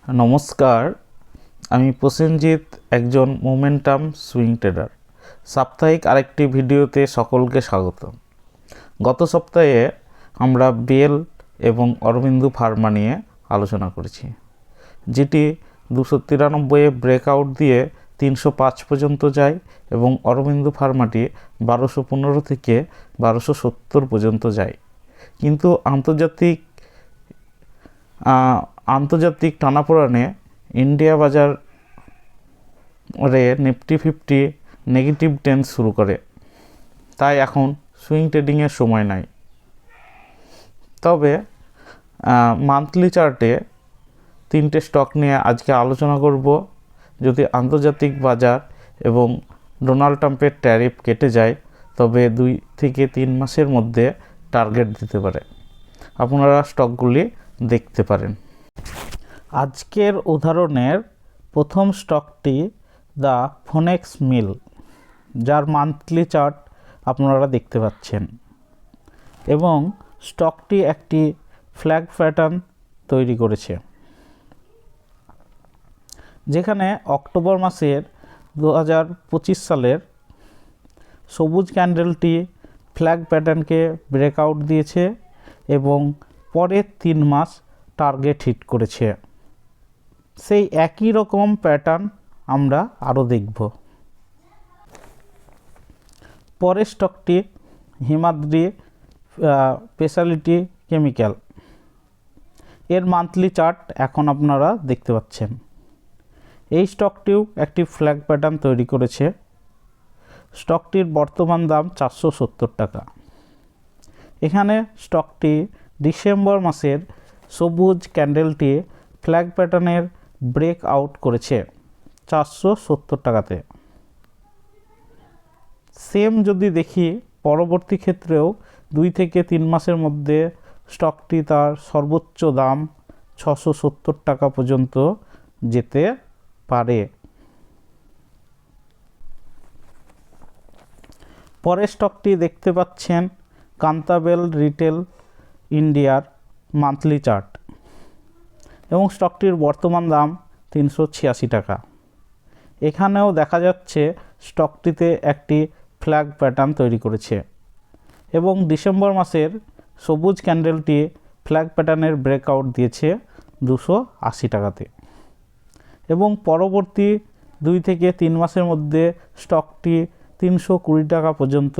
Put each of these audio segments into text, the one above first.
নমস্কার, আমি প্রসেনজিৎ, একজন মোমেন্টাম সুইং ট্রেডার। সাপ্তাহিক আরেকটি ভিডিওতে সকলকে স্বাগত। গত সপ্তাহে আমরা বেল এবং অরবিন্দু ফার্মা নিয়ে আলোচনা করেছি, যেটি 293 ব্রেকআউট দিয়ে 305 পর্যন্ত যায় এবং অরবিন্দু ফার্মাটি 1215 থেকে 1270 পর্যন্ত যায়। কিন্তু আন্তর্জাতিক টানাপোড়েনে ইন্ডিয়া বাজারে নিফটি 50 নেগেটিভ টেন্স শুরু করে, তাই এখন সুইং ট্রেডিংয়ের সময় নাই। তবে মান্থলি চার্টে 3টে স্টক নিয়ে আজকে আলোচনা করব। যদি আন্তর্জাতিক বাজার এবং ডোনাল্ড ট্রাম্পের ট্যারিফ কেটে যায়, তবে 2 থেকে 3 মাসের মধ্যে টার্গেট দিতে পারে। আপনারা স্টকগুলি দেখতে পারেন। আজকের উদাহরণের প্রথম স্টকটি দ্য ফোনেক্স মিল, যার মান্থলি চার্ট আপনারা দেখতে পাচ্ছেন, এবং স্টকটি একটি ফ্ল্যাগ প্যাটার্ন তৈরি করেছে, যেখানে অক্টোবর মাসের 2025 সালের সবুজ ক্যান্ডেলটি ফ্ল্যাগ প্যাটার্নকে ব্রেকআউট দিয়েছে এবং পরের 3 মাস টার্গেট হিট করেছে। সেই একই রকম প্যাটার্ন আমরা আরও দেখব। পরের স্টকটি হিমাদ্রি স্পেশালিটি কেমিক্যাল, এর মান্থলি চার্ট এখন আপনারা দেখতে পাচ্ছেন। এই স্টকটিও একটি ফ্ল্যাগ প্যাটার্ন তৈরি করেছে। স্টকটির বর্তমান দাম 470 টাকা। এখানে স্টকটি ডিসেম্বর মাসের সবুজ ক্যান্ডেলটি ফ্ল্যাগ প্যাটার্নের ব্রেক আউট করেছে 470 টাকাতে। সেম যদি দেখি, পরবর্তী ক্ষেত্রেও 2 থেকে 3 মাসের মধ্যে স্টকটি তার সর্বোচ্চ দাম 670 টাকা পর্যন্ত যেতে পারে। পরের স্টকটি দেখতে পাচ্ছেন কান্তাবেল রিটেল ইন্ডিয়ার মান্থলি চার্ট, এবং স্টকটির বর্তমান দাম 386 টাকা। এখানেও দেখা যাচ্ছে স্টকটিতে একটি ফ্ল্যাগ প্যাটার্ন তৈরি করেছে এবং ডিসেম্বর মাসের সবুজ ক্যান্ডেলটি ফ্ল্যাগ প্যাটার্নের ব্রেকআউট দিয়েছে 280 টাকাতে, এবং পরবর্তী 2 থেকে 3 মাসের মধ্যে স্টকটি 320 টাকা পর্যন্ত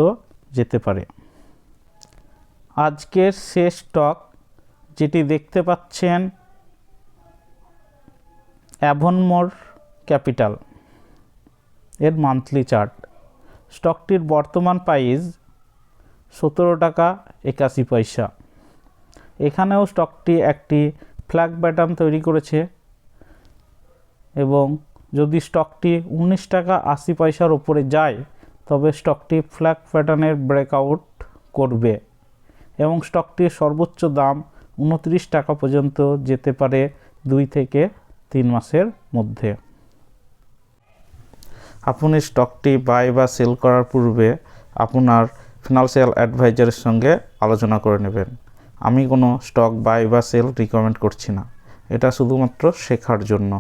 যেতে পারে। আজকের শেষ স্টক যেটি দেখতে পাচ্ছেন, অ্যাভনমোর ক্যাপিটাল, এর মান্থলি চার্ট। স্টকটির বর্তমান প্রাইস 17 টাকা 81 পয়সা। এখানেও স্টকটি একটি ফ্ল্যাগ প্যাটার্ন তৈরি করেছে, এবং যদি স্টকটি 19 টাকা 80 পয়সার উপরে যায়, তবে স্টকটি ফ্ল্যাগ প্যাটার্নের ব্রেকআউট করবে এবং স্টকটির সর্বোচ্চ দাম 29 টাকা পর্যন্ত যেতে পারে 2 থেকে 3 মাসের মধ্যে। আপনি স্টকটি বাই বা সেল করার পূর্বে আপনার ফিনান্সিয়াল অ্যাডভাইজারের সঙ্গে আলোচনা করে নেবেন। আমি কোনো স্টক বাই বা সেল রিকমেন্ড করছি না, এটা শুধুমাত্র শেখার জন্য।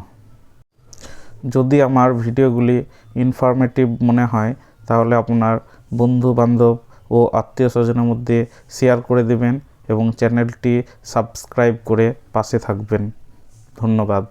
যদি আমার ভিডিওগুলি ইনফরমেটিভ মনে হয়, তাহলে আপনার বন্ধু বান্ধব ও আত্মীয় স্বজনের মধ্যে শেয়ার করে দেবেন এবং চ্যানেলটি সাবস্ক্রাইব করে পাশে থাকবেন। ধন্যবাদ।